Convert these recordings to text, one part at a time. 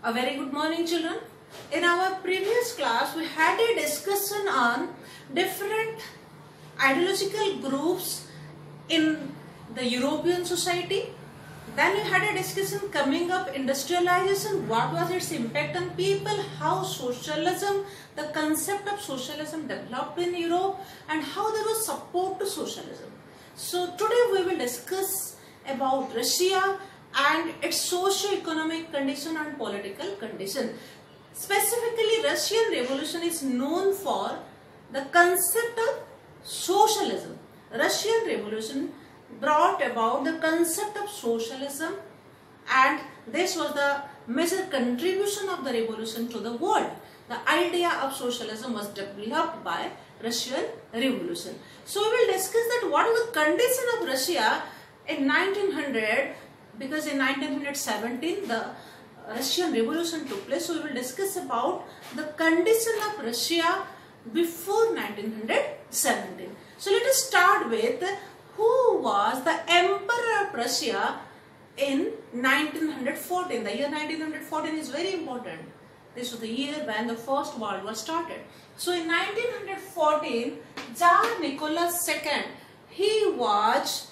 A very good morning, children. In our previous class, we had a discussion on different ideological groups in the European society. Then we had a discussion coming up industrialization, what was its impact on people, how socialism, the concept of socialism developed in Europe, and how there was support to socialism. So today we will discuss about Russia and its socio-economic condition and political condition. Specifically, Russian Revolution is known for the concept of socialism. Russian Revolution brought about the concept of socialism, and this was the major contribution of the revolution to the world. The idea of socialism was developed by Russian Revolution. So we will discuss that what is the condition of Russia in 1900, because in 1917 the Russian Revolution took place. So we will discuss about the condition of Russia before 1917. So let us start with who was the Emperor of Russia in 1914. The year 1914 is very important. This was the year when the First World War started. So in 1914, Tsar Nicholas II, he was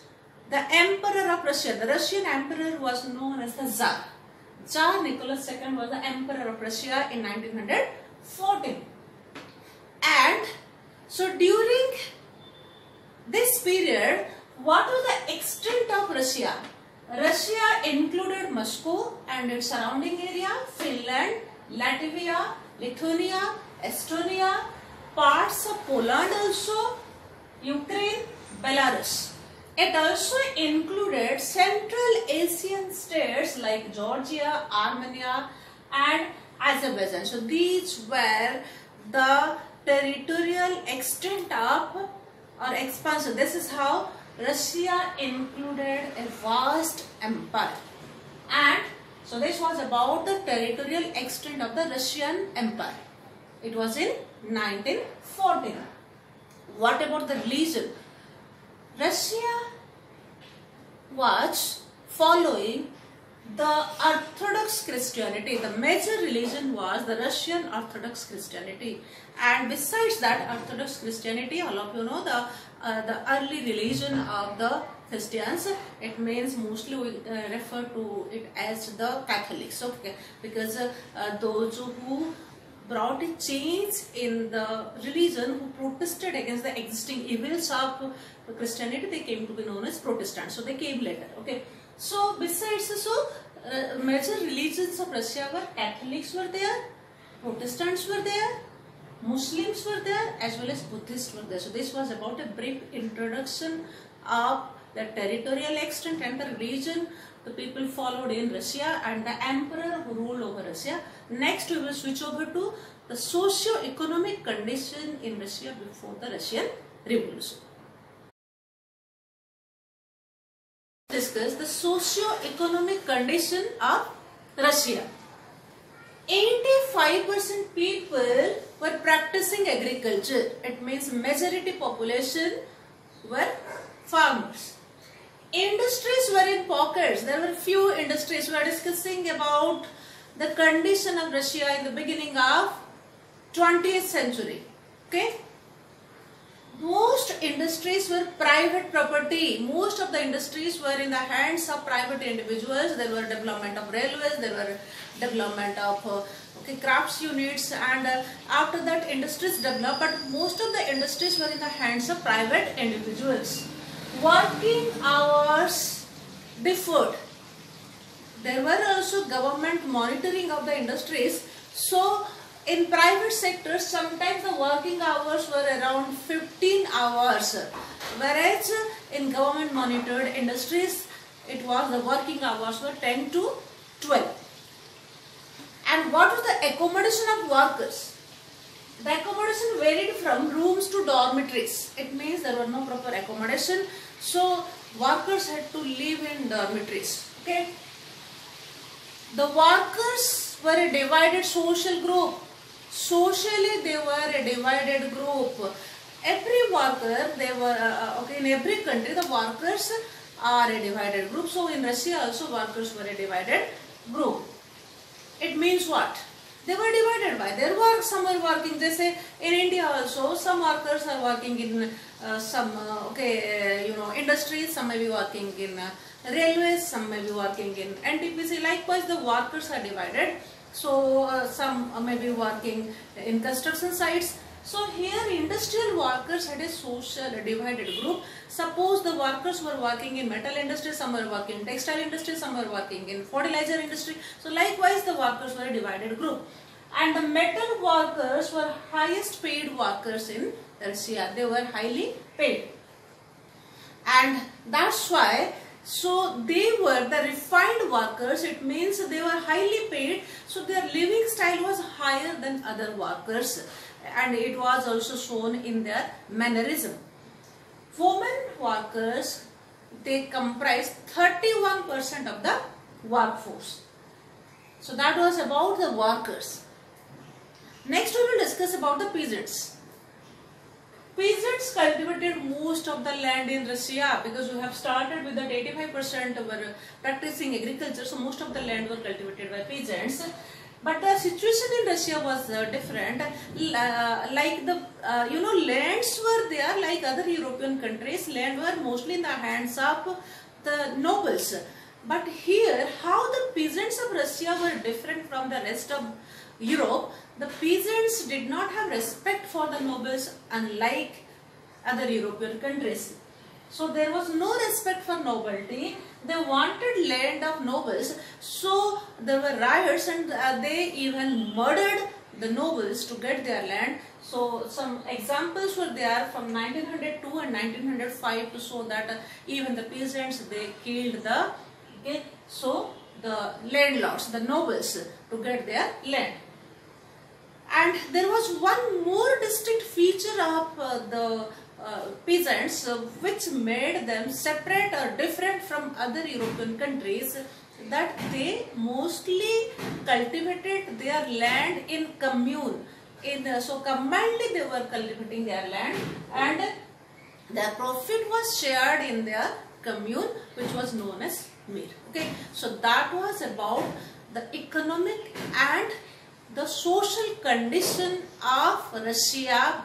the Emperor of Russia. The Russian Emperor was known as the Tsar. Tsar Nicholas II was the Emperor of Russia in 1914. And so during this period, what was the extent of Russia? Russia included Moscow and its surrounding area, Finland, Latvia, Lithuania, Estonia, parts of Poland also, Ukraine, Belarus. It also included Central Asian states like Georgia, Armenia and Azerbaijan. So these were the territorial extent of or expansion. This is how Russia included a vast empire. And so this was about the territorial extent of the Russian empire. It was in 1914. What about the religion? Russia was following the Orthodox Christianity. The major religion was the Russian Orthodox Christianity, and besides that Orthodox Christianity, all of you know the early religion of the Christians. It means mostly we refer to it as the Catholics. Okay, because those who brought a change in the religion, who protested against the existing evils of Christianity, they came to be known as Protestants. So they came later. Okay. So besides, major religions of Russia were Catholics were there, Protestants were there, Muslims were there, as well as Buddhists were there. So this was about a brief introduction of the territorial extent and the religion the people followed in Russia and the emperor who ruled over Russia. Next we will switch over to the socio-economic condition in Russia before the Russian Revolution. Discuss the socio-economic condition of Russia. 85% people were practicing agriculture. It means majority population were farmers. Industries were in pockets. There were few industries. We are discussing about the condition of Russia in the beginning of 20th century. Okay. Most industries were private property. Most of the industries were in the hands of private individuals. There were development of railways, there were development of crafts units, and after that industries developed, but most of the industries were in the hands of private individuals. Working hours differed. There were also government monitoring of the industries. So in private sectors, sometimes the working hours were around 15 hours, whereas in government monitored industries, it was the working hours were 10 to 12. And what was the accommodation of workers? The accommodation varied from rooms to dormitories. It means there were no proper accommodation, so workers had to live in dormitories. Okay. The workers were a divided social group. Socially, they were a divided group. Every worker, they were in every country, the workers are a divided group. So in Russia also, workers were a divided group. it means what? They were divided by their work. Some were working, they say in India also, some workers are working in industries, some may be working in railways, some may be working in NTPC. Likewise, the workers are divided. So some may be working in construction sites. So here industrial workers had a social divided group. Suppose the workers were working in metal industry, some were working in textile industry, some were working in fertilizer industry. So likewise the workers were a divided group. And the metal workers were highest paid workers in Russia. They were highly paid. And that's why, so they were the refined workers. It means they were highly paid. So their living style was higher than other workers. And it was also shown in their mannerism. Women workers, they comprise 31% of the workforce. So that was about the workers. Next we will discuss about the peasants. Peasants cultivated most of the land in Russia, because we have started with that 85% were practicing agriculture. So most of the land were cultivated by peasants. But the situation in Russia was different. Like the lands were there like other European countries. Land were mostly in the hands of the nobles. But here, how the peasants of Russia were different from the rest of Europe. The peasants did not have respect for the nobles, unlike other European countries. So there was no respect for nobility. They wanted land of nobles. So there were riots, and they even murdered the nobles to get their land. So some examples were there from 1902 and 1905 to show that even the peasants, they killed the landlords, the nobles, to get their land. And there was one more distinct feature of the peasants which made them separate or different from other European countries, that they mostly cultivated their land in commune. So combinedly they were cultivating their land, and their profit was shared in their commune, which was known as mir. Okay, so that was about the economic and the social condition of Russia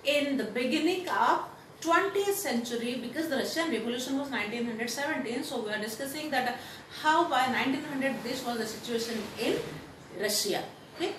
in the beginning of 20th century, because the Russian Revolution was 1917. So we are discussing that how by 1900 this was the situation in Russia. Okay.